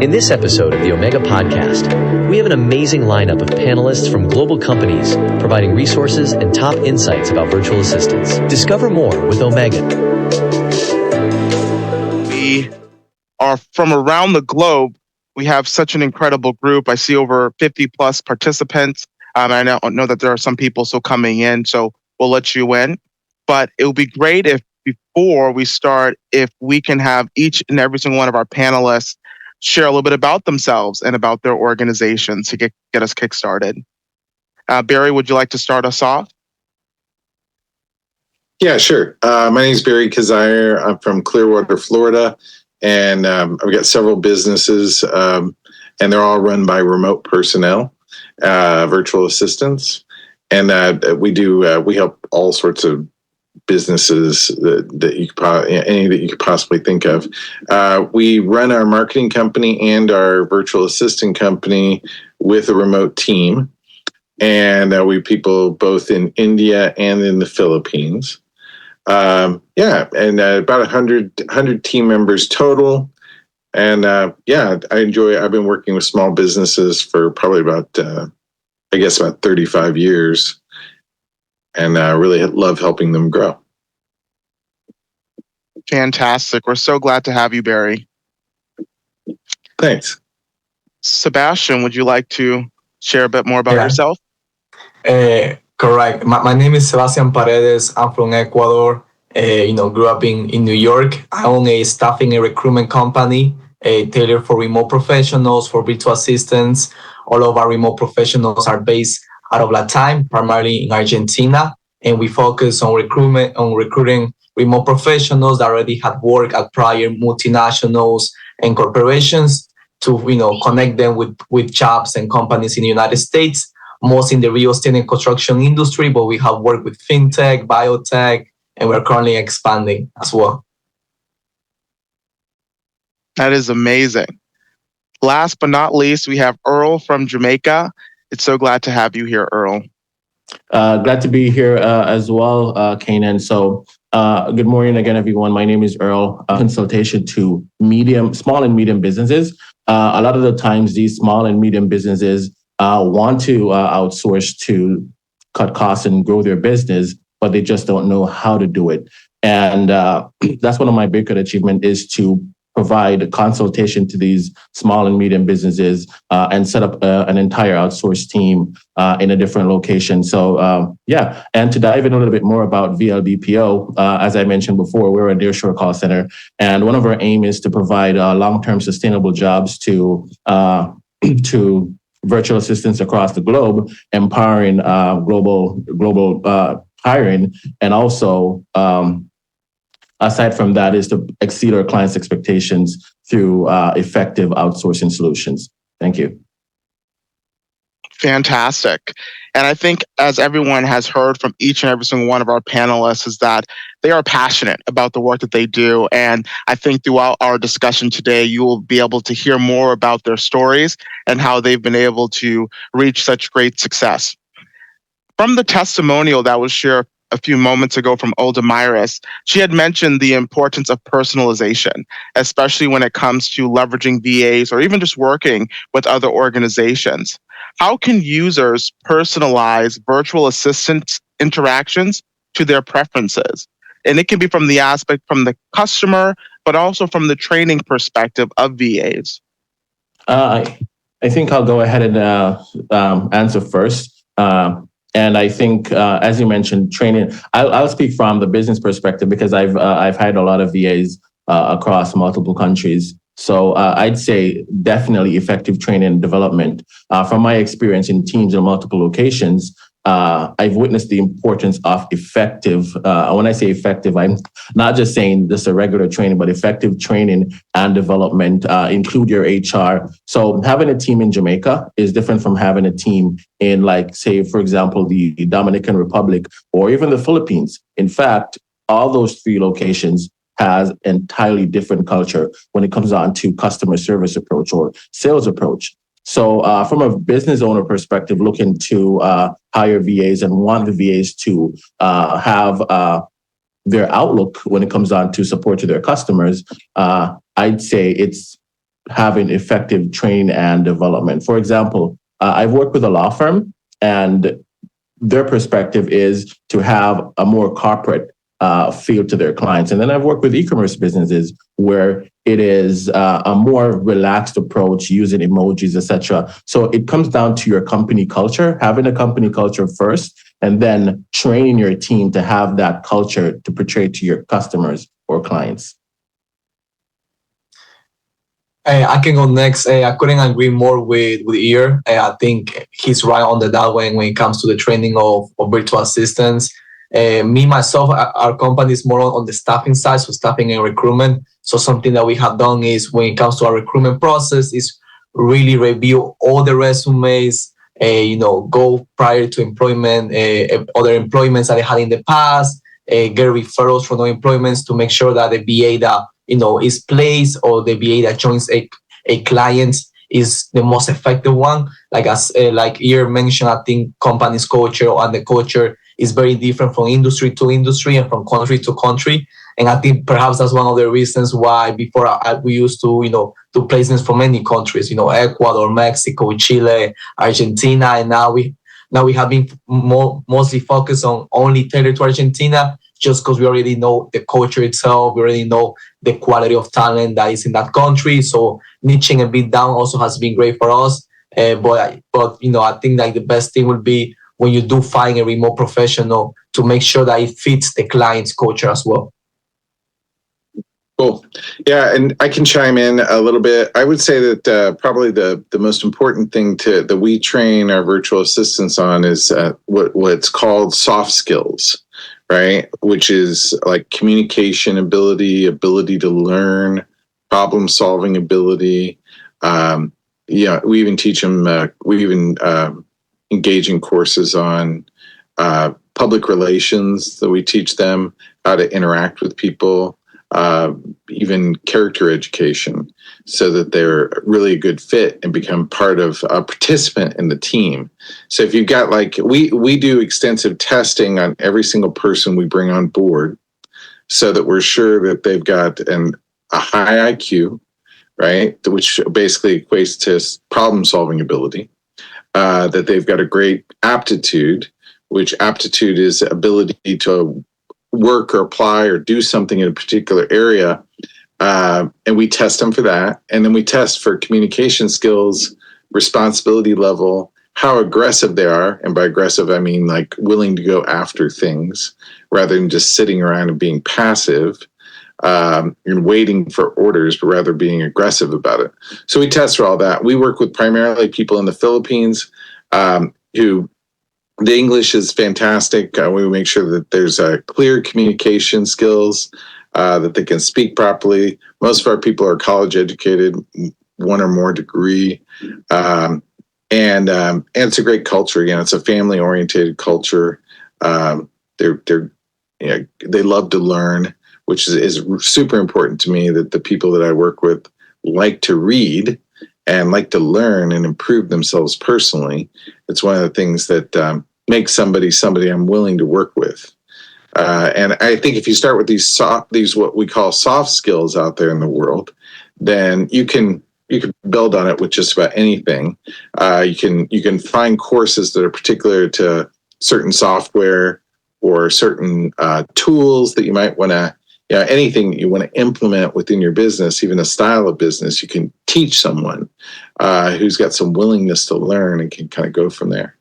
In this episode of the Omega Podcast, we have an amazing lineup of panelists from global companies providing resources and top insights about virtual assistants. Discover more with Omega. We are from around the globe. We have such an incredible group. I see over 50 plus participants. I know that there are some people still coming in, so we'll let you in. But it would be great if before we start, if we can have each and every single one of our panelists share a little bit about themselves and about their organizations to get us kickstarted. Barry, would you like to start us off? Yeah, sure. My name is Barry Coziahr. I'm from Clearwater, Florida, and I've got several businesses, and they're all run by remote personnel, virtual assistants, and we help all sorts of businesses that you could any that you could possibly think of. We run our marketing company and our virtual assistant company with a remote team, and we have people both in India and in the Philippines. And about 100 team members total. And I've been working with small businesses for probably about 35 years. And I really love helping them grow. Fantastic. We're so glad to have you, Barry. Thanks. Sebastian, would you like to share a bit more about yourself? Correct. My name is Sebastian Paredes. I'm from Ecuador. Grew up in New York. I own a staffing and recruitment company tailored for remote professionals, for virtual assistants. All of our remote professionals are based out of Latin, primarily in Argentina, and we focus on recruiting remote professionals that already had worked at prior multinationals and corporations to connect them with jobs and companies in the United States, most in the real estate and construction industry, but we have worked with fintech, biotech, and we're currently expanding as well. That is amazing. Last but not least, we have Earl from Jamaica. It's so glad to have you here, Earl. Glad to be here as well, Keenan. So good morning again, everyone. My name is Earl. Consultation to small and medium businesses. A lot of the times, these small and medium businesses want to outsource to cut costs and grow their business, but they just don't know how to do it. And that's one of my bigger achievements is to provide a consultation to these small and medium businesses and set up an entire outsourced team in a different location. So and to dive in a little bit more about VLBPO, as I mentioned before, we're a nearshore call center. And one of our aim is to provide long-term sustainable jobs to virtual assistants across the globe, empowering global hiring, and also aside from that is to exceed our clients' expectations through effective outsourcing solutions. Thank you. Fantastic. And I think as everyone has heard from each and every single one of our panelists is that they are passionate about the work that they do. And I think throughout our discussion today, you will be able to hear more about their stories and how they've been able to reach such great success. From the testimonial that was shared a few moments ago from Olda Myris, she had mentioned the importance of personalization, especially when it comes to leveraging VAs or even just working with other organizations. How can users personalize virtual assistant interactions to their preferences? And it can be from the aspect from the customer, but also from the training perspective of VAs. I think I'll go ahead and answer first. And I think, as you mentioned, training. I'll speak from the business perspective because I've hired a lot of VAs across multiple countries. So I'd say definitely effective training and development. From my experience in teams in multiple locations, I've witnessed the importance of effective. When I say effective, I'm not just saying just a regular training, but effective training and development, include your HR. So having a team in Jamaica is different from having a team in, like, say, for example, the Dominican Republic or even the Philippines. In fact, all those three locations has entirely different culture when it comes on to customer service approach or sales approach. So from a business owner perspective, looking to hire VAs and want the VAs to have their outlook when it comes on to support to their customers, I'd say it's having effective training and development. For example, I've worked with a law firm, and their perspective is to have a more corporate feel to their clients. And then I've worked with e-commerce businesses where it is a more relaxed approach using emojis, etc. So it comes down to your company culture, having a company culture first, and then training your team to have that culture to portray to your customers or clients. I can go next. I couldn't agree more with Ear. I think he's right on the dial when it comes to the training of virtual assistants. Me, myself, our company is more on the staffing side, so staffing and recruitment. So something that we have done is when it comes to our recruitment process is really review all the resumes, go prior to employment, other employments that they had in the past, get referrals from those employments to make sure that the BA that is placed or the BA that joins a client is the most effective one. Like Ear mentioned, I think companies' culture and the culture is very different from industry to industry and from country to country. And I think perhaps that's one of the reasons why before we used to, do placements from many countries, Ecuador, Mexico, Chile, Argentina, and now we have been mostly focused on only tailored to Argentina, just because we already know the culture itself, we already know the quality of talent that is in that country. So niching a bit down also has been great for us. But I think like the best thing would be when you do find a remote professional to make sure that it fits the client's culture as well. Cool. Yeah, and I can chime in a little bit. I would say that probably the most important thing that we train our virtual assistants on is what's called soft skills, right? Which is like communication ability to learn, problem solving ability. We even teach them. We even engage in courses on public relations, that we teach them how to interact with people. Even character education, so that they're really a good fit and become part of a participant in the team. So if you've got we do extensive testing on every single person we bring on board, so that we're sure that they've got a high IQ, right, which basically equates to problem solving ability, that they've got a great aptitude, which aptitude is ability to work or apply or do something in a particular area, and we test them for that. And then we test for communication skills, responsibility level, how aggressive they are. And by aggressive, I mean like willing to go after things rather than just sitting around and being passive and waiting for orders, but rather being aggressive about it. So we test for all that. We work with primarily people in the Philippines who the English is fantastic. We make sure that there's clear communication skills, that they can speak properly. Most of our people are college educated, one or more degree, and it's a great culture. Again, it's a family oriented culture. They love to learn, which is super important to me. That the people that I work with like to read and like to learn and improve themselves personally. It's one of the things that makes somebody I'm willing to work with. And I think if you start with these what we call soft skills out there in the world, then you can build on it with just about anything. You can find courses that are particular to certain software or certain tools that you might want to. Anything that you want to implement within your business, even a style of business, you can teach someone who's got some willingness to learn and can kind of go from there.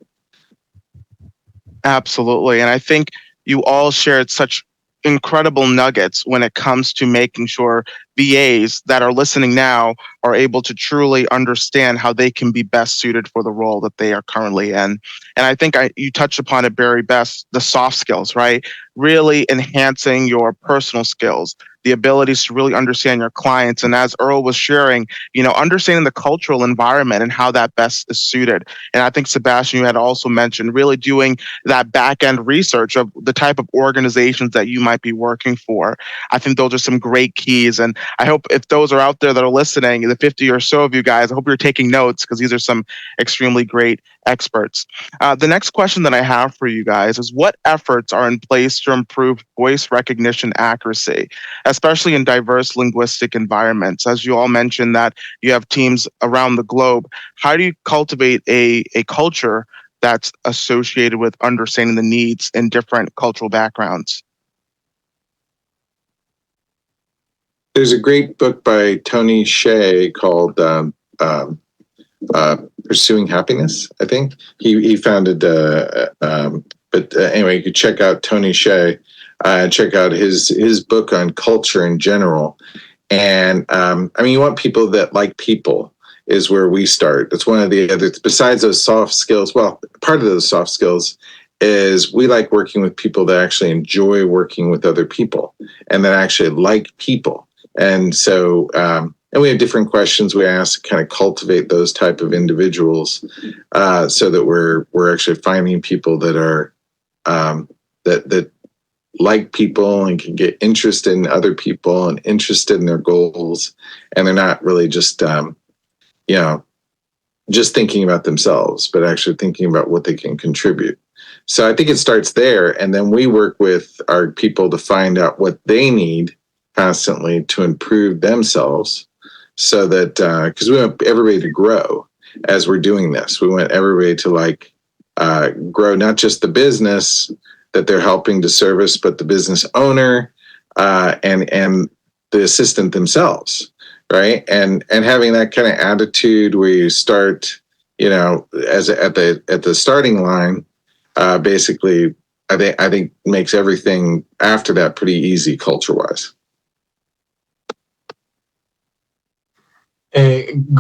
Absolutely. And I think you all shared such incredible nuggets when it comes to making sure VAs that are listening now are able to truly understand how they can be best suited for the role that they are currently in. And I think you touched upon it very best, the soft skills, right? Really enhancing your personal skills, the abilities to really understand your clients. And as Earl was sharing, understanding the cultural environment and how that best is suited. And I think, Sebastian, you had also mentioned really doing that back-end research of the type of organizations that you might be working for. I think those are some great keys. And I hope if those are out there that are listening, the 50 or so of you guys, I hope you're taking notes, because these are some extremely great experts. The next question that I have for you guys is, what efforts are in place to improve voice recognition accuracy, especially in diverse linguistic environments? As you all mentioned that you have teams around the globe, how do you cultivate a culture that's associated with understanding the needs in different cultural backgrounds? There's a great book by Tony Hsieh called Pursuing Happiness, I think. He founded, anyway, you could check out Tony Hsieh, check out his book on culture in general. And you want people that like people is where we start. That's one of the other, besides those soft skills, well, part of those soft skills is we like working with people that actually enjoy working with other people and that actually like people. And so, and we have different questions we ask to kind of cultivate those type of individuals, so that we're actually finding people that are that like people and can get interested in other people and interested in their goals, and they're not really just just thinking about themselves, but actually thinking about what they can contribute. So I think it starts there, and then we work with our people to find out what they need constantly to improve themselves, so that because we want everybody to grow as we're doing this. We want everybody to grow, not just the business that they're helping to service, but the business owner and the assistant themselves, right? And having that kind of attitude where you start, as at the starting line, basically, I think makes everything after that pretty easy culture-wise.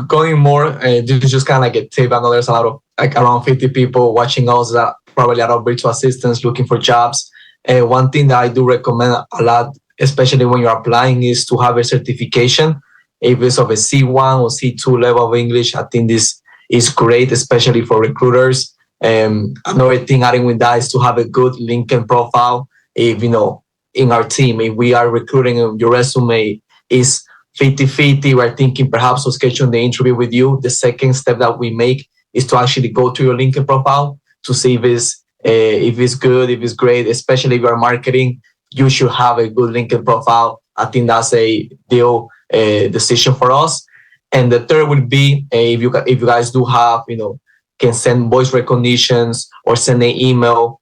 Going more, this is just kind of like a tip. I know there's a lot of around 50 people watching us that probably are virtual assistants looking for jobs. One thing that I do recommend a lot, especially when you're applying, is to have a certification. If it's of a C1 or C2 level of English, I think this is great, especially for recruiters. Another thing adding with that is to have a good LinkedIn profile. If, in our team, if we are recruiting, your resume is 50-50, we're thinking perhaps we'll schedule the interview with you. The second step that we make is to actually go to your LinkedIn profile to see if it's good, if it's great, especially if you're marketing. You should have a good LinkedIn profile. I think that's a deal decision for us. And the third would be if you guys do have, can send voice recognitions or send an email,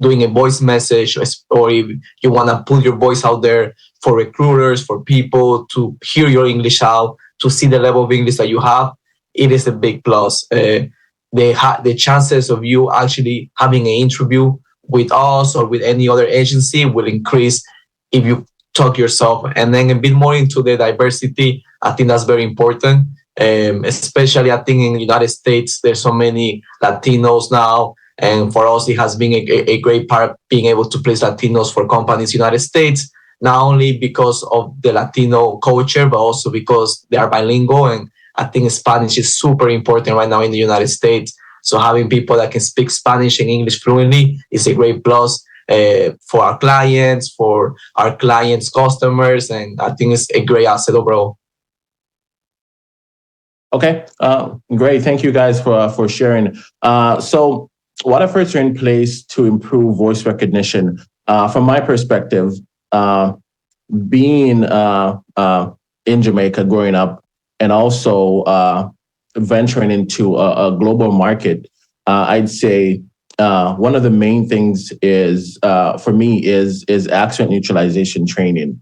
doing a voice message, or if you want to put your voice out there for recruiters, for people to hear your English out, to see the level of English that you have, it is a big plus. The chances of you actually having an interview with us or with any other agency will increase if you talk yourself. And then a bit more into the diversity, I think that's very important. Especially I think in the United States, there's so many Latinos now. And for us, it has been a great part being able to place Latinos for companies in the United States, not only because of the Latino culture, but also because they are bilingual. And I think Spanish is super important right now in the United States. So having people that can speak Spanish and English fluently is a great plus for our clients, customers. And I think it's a great asset overall. Okay, great. Thank you guys for sharing. So what efforts are in place to improve voice recognition? From my perspective, being in Jamaica growing up and also venturing into a global market, I'd say one of the main things is for me is accent neutralization training.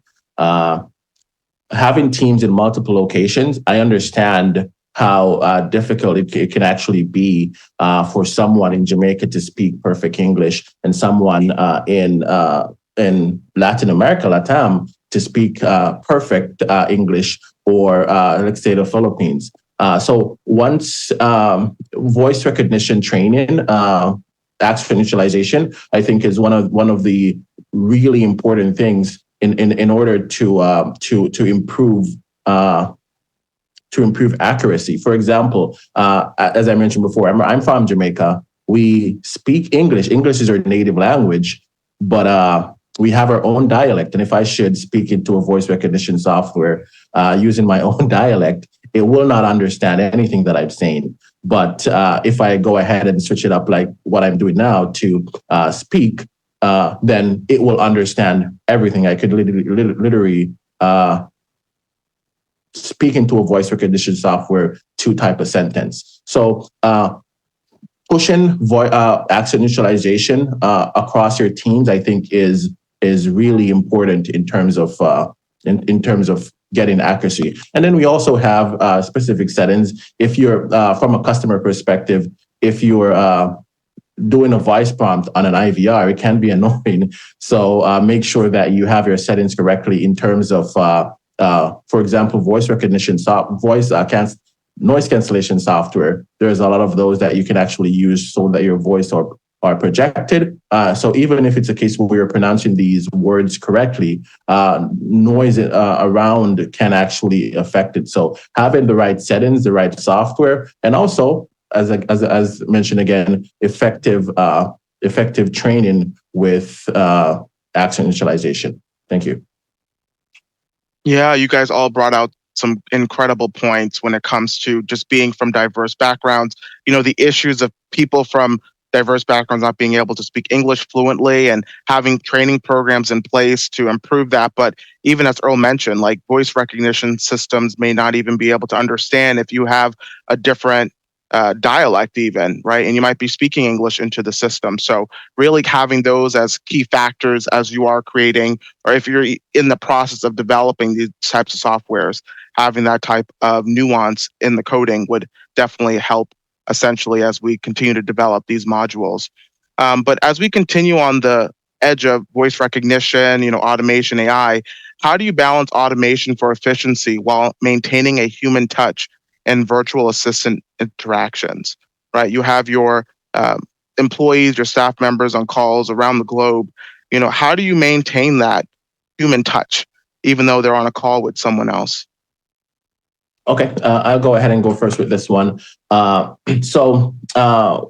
Having teams in multiple locations, I understand how difficult it can actually be for someone in Jamaica to speak perfect English and someone in Latin America, LATAM, to speak perfect English, or let's say the Philippines. So once voice recognition training, accent neutralization, I think is one of the really important things in order to improve. To improve accuracy. For example, as I mentioned before, I'm from Jamaica. We speak English. English is our native language, but we have our own dialect. And if I should speak into a voice recognition software using my own dialect, it will not understand anything that I'm saying. But if I go ahead and switch it up like what I'm doing now to speak, then it will understand everything. I could literally speak into a voice recognition software to type a sentence. So pushing accent neutralization across your teams, I think, is really important in terms of getting accuracy. And then we also have specific settings. If you're from a customer perspective, if you're doing a voice prompt on an IVR, it can be annoying. So make sure that you have your settings correctly in terms of, for example, voice recognition, noise cancellation software. There's a lot of those that you can actually use so that your voice are projected. So even if it's a case where you're pronouncing these words correctly, noise around can actually affect it. So having the right settings, the right software, and also, as mentioned again, effective training with accent neutralization. Thank you. Yeah, you guys all brought out some incredible points when it comes to just being from diverse backgrounds. The issues of people from diverse backgrounds not being able to speak English fluently and having training programs in place to improve that. But even as Earl mentioned, like voice recognition systems may not even be able to understand if you have a different dialect even, right? And you might be speaking English into the system. So really having those as key factors as you are creating, or if you're in the process of developing these types of softwares, having that type of nuance in the coding would definitely help essentially as we continue to develop these modules. But as we continue on the edge of voice recognition, automation, AI, how do you balance automation for efficiency while maintaining a human touch and virtual assistant interactions, right? You have your employees, your staff members on calls around the globe. How do you maintain that human touch, even though they're on a call with someone else? Okay, I'll go ahead and go first with this one. So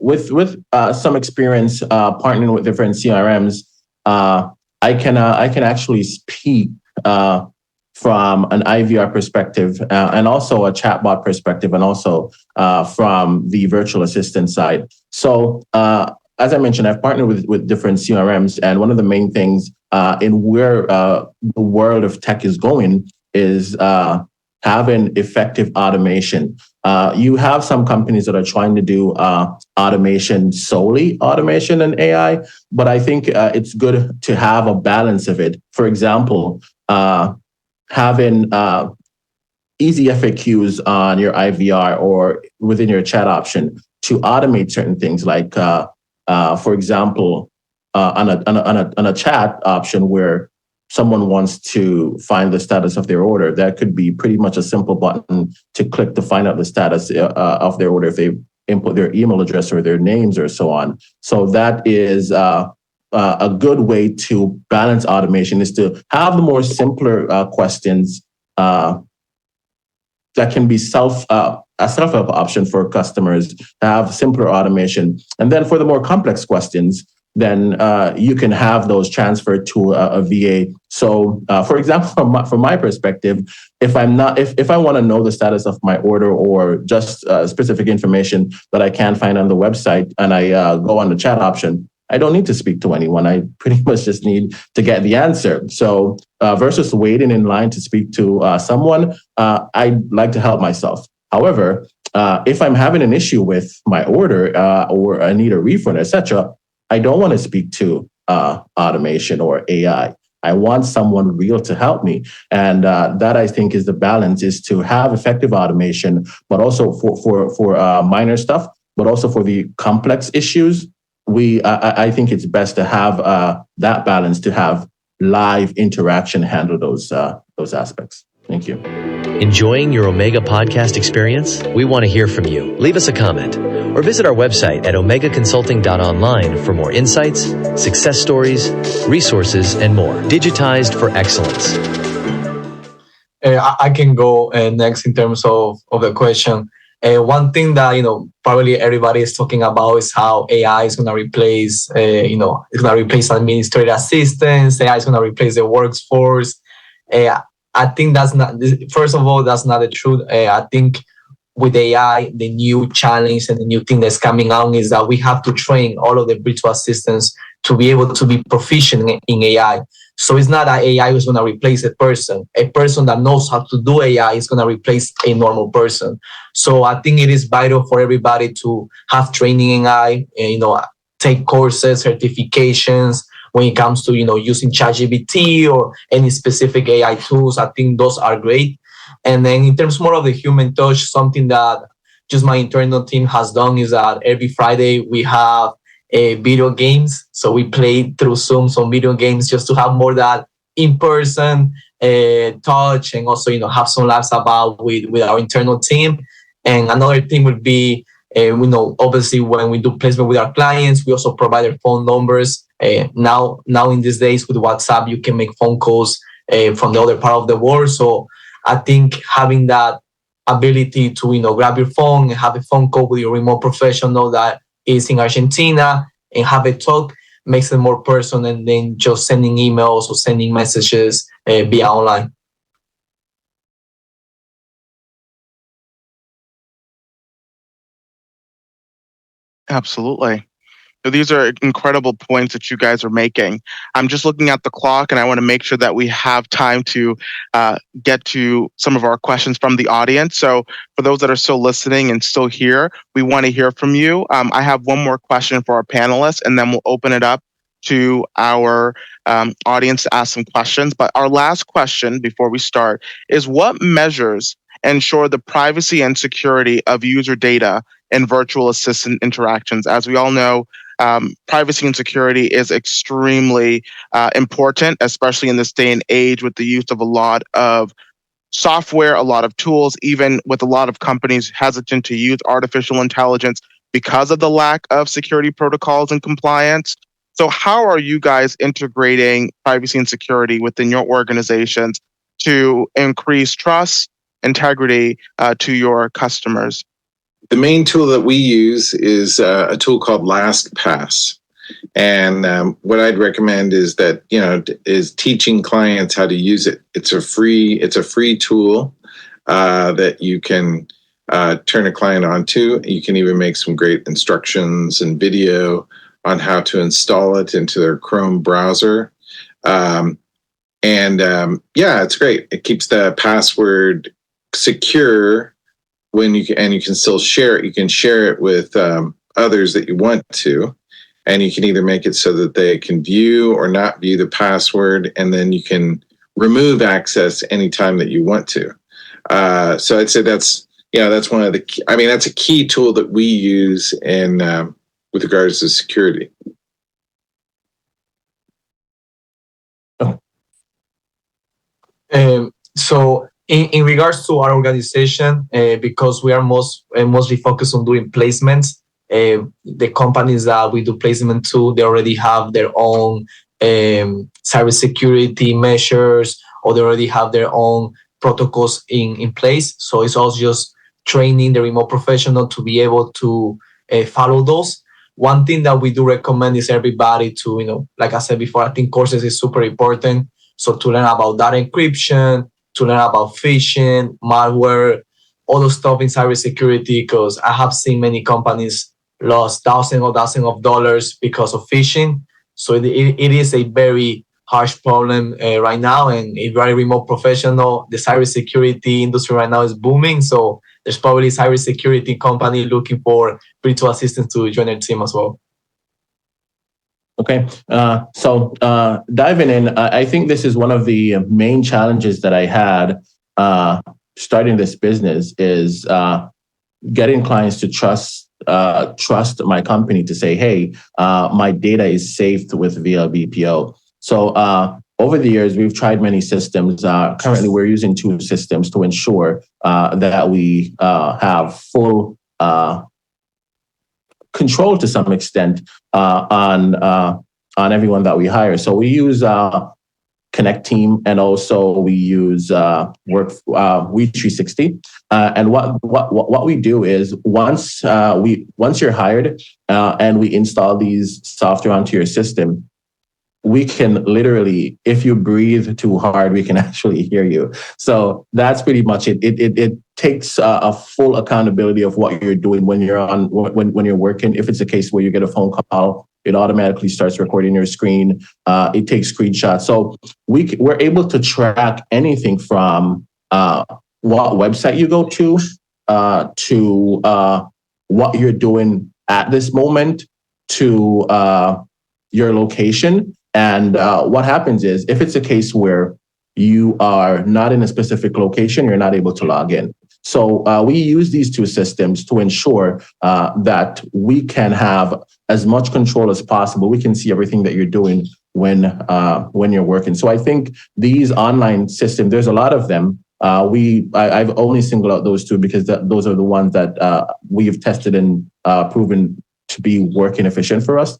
with some experience partnering with different CRMs, I can actually speak from an IVR perspective and also a chatbot perspective, and also from the virtual assistant side. So as I mentioned, I've partnered with different CRMs, and one of the main things in where the world of tech is going is having effective automation. You have some companies that are trying to do solely automation and AI, but I think it's good to have a balance of it. For example, having easy FAQs on your IVR or within your chat option to automate certain things, like, for example, on a chat option where someone wants to find the status of their order, that could be pretty much a simple button to click to find out the status of their order if they input their email address or their names or so on. So that is a good way to balance automation, is to have the more simpler questions that can be a self-help option for customers to have simpler automation. And then for the more complex questions, then you can have those transferred to a VA. So, for example, from my perspective, if I want to know the status of my order or just specific information that I can't find on the website, and I go on the chat option, I don't need to speak to anyone. I pretty much just need to get the answer. So versus waiting in line to speak to someone, I'd like to help myself. However, if I'm having an issue with my order or I need a refund, etc., I don't want to speak to automation or AI. I want someone real to help me. And that, I think, is the balance, is to have effective automation, but also for minor stuff, but also for the complex issues. I think it's best to have that balance, to have live interaction handle those aspects. Thank you. Enjoying your Omega podcast experience? We want to hear from you. Leave us a comment or visit our website at omegaconsulting.online for more insights, success stories, resources, and more. Digitized for excellence. I can go next in terms of the question. One thing that probably everybody is talking about is how AI is going to replace, it's going to replace administrative assistants. AI is going to replace the workforce. I think that's not, first of all, that's not the truth. I think with AI, the new challenge and the new thing that's coming out is that we have to train all of the virtual assistants to be able to be proficient in AI. So it's not that AI is going to replace a person. A person that knows how to do AI is going to replace a normal person. So I think it is vital for everybody to have training in AI, and, take courses, certifications when it comes to, using ChatGPT or any specific AI tools. I think those are great. And then in terms more of the human touch, something that just my internal team has done is that every Friday we have video games. So we play through Zoom some video games just to have more that in-person touch, and also, have some laughs about with our internal team. And another thing would be, obviously when we do placement with our clients, we also provide their phone numbers. Now in these days with WhatsApp, you can make phone calls from the other part of the world. So I think having that ability to, grab your phone and have a phone call with your remote professional that is in Argentina and have a talk makes it more personal than just sending emails or sending messages via online. Absolutely. So these are incredible points that you guys are making. I'm just looking at the clock, and I want to make sure that we have time to get to some of our questions from the audience. So for those that are still listening and still here, we want to hear from you. I have one more question for our panelists, and then we'll open it up to our audience to ask some questions. But our last question before we start is, what measures ensure the privacy and security of user data in virtual assistant interactions? As we all know, privacy and security is extremely important, especially in this day and age with the use of a lot of software, a lot of tools, even with a lot of companies hesitant to use artificial intelligence because of the lack of security protocols and compliance. So how are you guys integrating privacy and security within your organizations to increase trust, integrity to your customers? The main tool that we use is a tool called LastPass. And what I'd recommend is that, is teaching clients how to use it. It's a free tool that you can turn a client onto. You can even make some great instructions and video on how to install it into their Chrome browser. It's great. It keeps the password secure when you can still share it. You can share it with others that you want to, and you can either make it so that they can view or not view the password, and then you can remove access anytime that you want to. So I'd say that's one of the that's a key tool that we use in with regards to security. So in regards to our organization, because we are mostly focused on doing placements, the companies that we do placement to, they already have their own cybersecurity measures, or they already have their own protocols in place. So it's also just training the remote professional to be able to follow those. One thing that we do recommend is everybody to, like I said before, I think courses is super important. So to learn about data encryption, to learn about phishing, malware, all the stuff in cybersecurity, because I have seen many companies lost thousands of dollars because of phishing. So it is a very harsh problem right now. And if you're a remote professional, the cybersecurity industry right now is booming. So there's probably a cybersecurity company looking for virtual assistants to join their team as well. Okay, so diving in, I think this is one of the main challenges that I had starting this business is getting clients to trust my company to say, hey, my data is saved with VLBPO. So over the years, we've tried many systems. Currently, we're using 2 systems to ensure that we have full control to some extent on everyone that we hire. So we use Connect Team, and also we use We360. And what we do is once you're hired and we install these software onto your system, we can literally, if you breathe too hard, we can actually hear you. So that's pretty much it. It takes a full accountability of what you're doing when you're when you're working. If it's a case where you get a phone call, it automatically starts recording your screen. It takes screenshots. So we're able to track anything from what website you go to what you're doing at this moment, to your location. And what happens is, if it's a case where you are not in a specific location, you're not able to log in. So we use these two systems to ensure that we can have as much control as possible. We can see everything that you're doing when you're working. So I think these online systems, there's a lot of them. I've only singled out those two because those are the ones that we've tested and proven to be working efficient for us.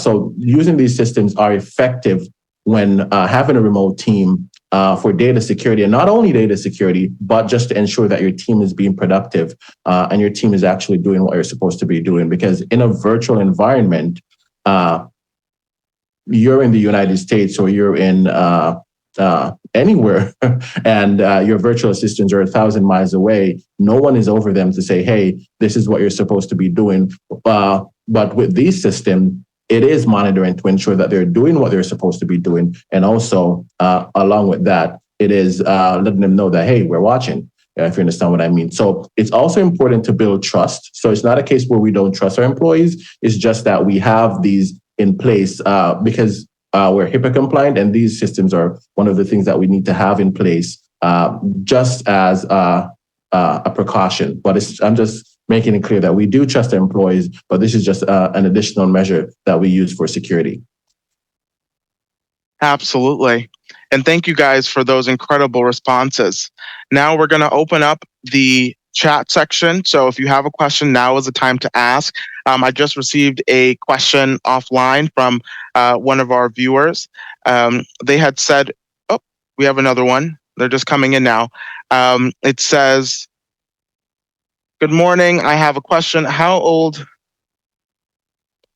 So using these systems are effective when having a remote team for data security, and not only data security, but just to ensure that your team is being productive and your team is actually doing what you're supposed to be doing. Because in a virtual environment, you're in the United States or you're in anywhere, and your virtual assistants are 1,000 miles away. No one is over them to say, hey, this is what you're supposed to be doing. But with these systems, it is monitoring to ensure that they're doing what they're supposed to be doing. And also, along with that, it is letting them know that, hey, we're watching, if you understand what I mean. So it's also important to build trust. So it's not a case where we don't trust our employees. It's just that we have these in place because we're HIPAA compliant, and these systems are one of the things that we need to have in place just as a precaution. But I'm just making it clear that we do trust our employees, but this is just an additional measure that we use for security. Absolutely. And thank you guys for those incredible responses. Now we're going to open up the chat section. So if you have a question, now is the time to ask. I just received a question offline from one of our viewers. They had said, oh, we have another one. They're just coming in now. It says, good morning. I have a question. How old?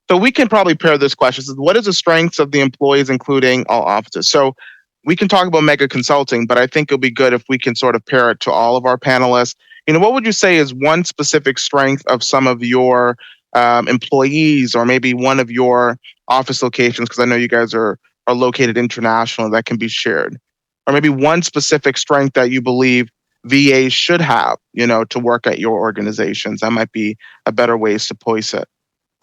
So we can probably pair this question. What is the strengths of the employees, including all offices? So we can talk about Mega Consulting, but I think it'll be good if we can sort of pair it to all of our panelists. What would you say is one specific strength of some of your employees, or maybe one of your office locations, because I know you guys are located internationally, that can be shared? Or maybe one specific strength that you believe VAs should have, to work at your organizations. That might be a better way to voice it.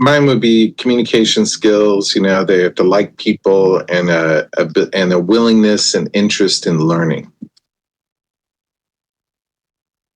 Mine would be communication skills. They have to like people, and a willingness and interest in learning.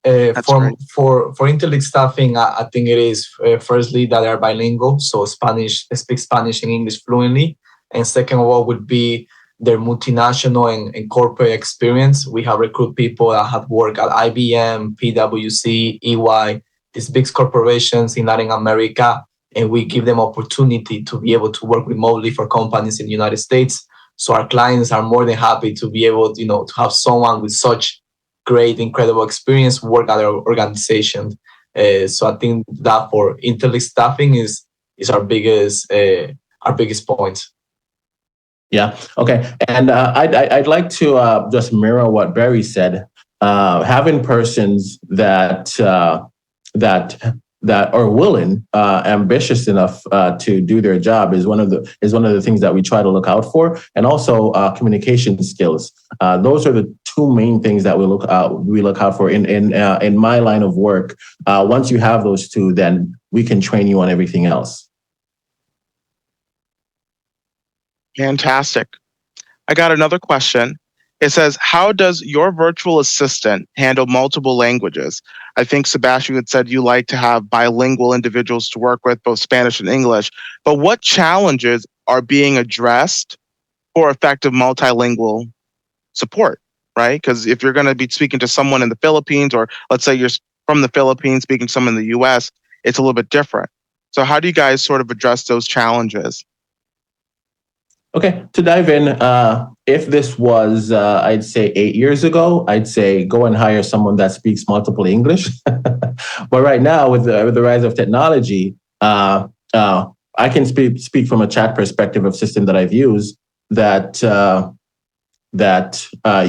For Interliz Staffing, I think it is firstly that they are bilingual, so speak Spanish and English fluently, and second of all would be their multinational and corporate experience. We have recruited people that have worked at IBM, PwC, EY, these big corporations in Latin America, and we give them opportunity to be able to work remotely for companies in the United States. So our clients are more than happy to be able, to have someone with such great, incredible experience work at our organization. So I think that for Interliz Staffing is our biggest point. Yeah. Okay. And I'd like to just mirror what Barry said. Having persons that are willing, ambitious enough to do their job is one of the things that we try to look out for, and also communication skills. Those are the two main things that we look out for in my line of work. Once you have those two, then we can train you on everything else. Fantastic. I got another question. It says, how does your virtual assistant handle multiple languages? I think, Sebastian, had said you like to have bilingual individuals to work with, both Spanish and English. But what challenges are being addressed for effective multilingual support, right? Because if you're going to be speaking to someone in the Philippines, or let's say you're from the Philippines speaking to someone in the US, it's a little bit different. So how do you guys sort of address those challenges? Okay, to dive in, if this was, I'd say 8 years ago, I'd say go and hire someone that speaks multiple English. But right now, with the rise of technology, I can speak from a chat perspective of system that I've used. that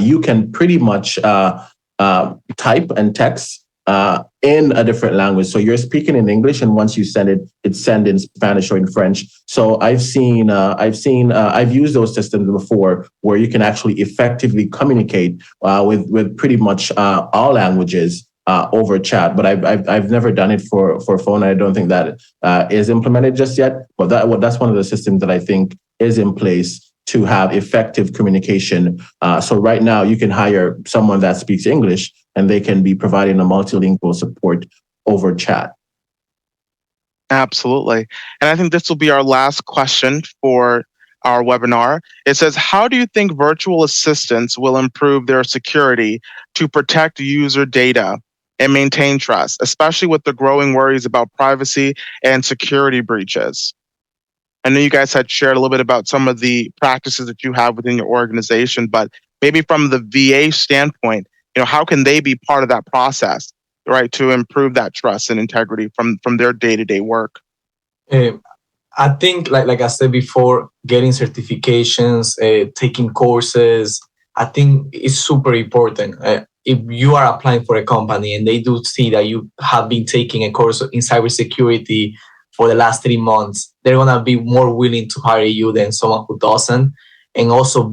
you can pretty much type and text in a different language. So you're speaking in English, and once you send it, it's sent in Spanish or in French. So I've used those systems before, where you can actually effectively communicate with pretty much all languages over chat. But I've never done it for phone. I don't think that is implemented just yet. But that's one of the systems that I think is in place to have effective communication. So right now you can hire someone that speaks English, and they can be providing a multilingual support over chat. Absolutely. And I think this will be our last question for our webinar. It says, how do you think virtual assistants will improve their security to protect user data and maintain trust, especially with the growing worries about privacy and security breaches? I know you guys had shared a little bit about some of the practices that you have within your organization, but maybe from the VA standpoint, how can they be part of that process, right, to improve that trust and integrity from their day-to-day work? I think, like I said before, getting certifications, taking courses, I think is super important. If you are applying for a company and they do see that you have been taking a course in cybersecurity for the last 3 months, they're going to be more willing to hire you than someone who doesn't. And also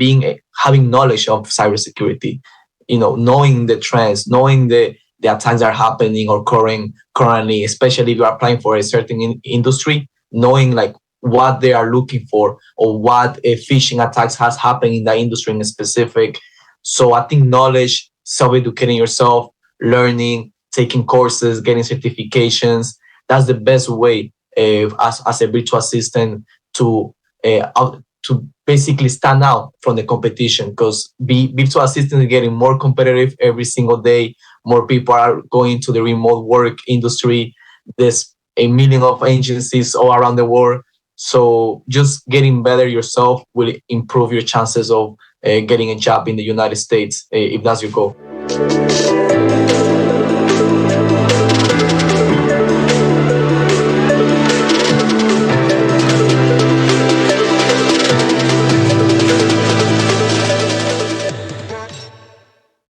having knowledge of cybersecurity, knowing the trends, knowing the attacks that are happening or occurring currently, especially if you're applying for a certain industry, knowing like what they are looking for or what phishing attacks has happened in that industry in specific. So I think knowledge, self-educating yourself, learning, taking courses, getting certifications, that's the best way as a virtual assistant to basically stand out from the competition, because virtual assistants are getting more competitive every single day. More people are going to the remote work industry. There's a million of agencies all around the world. So just getting better yourself will improve your chances of getting a job in the United States, if that's your goal.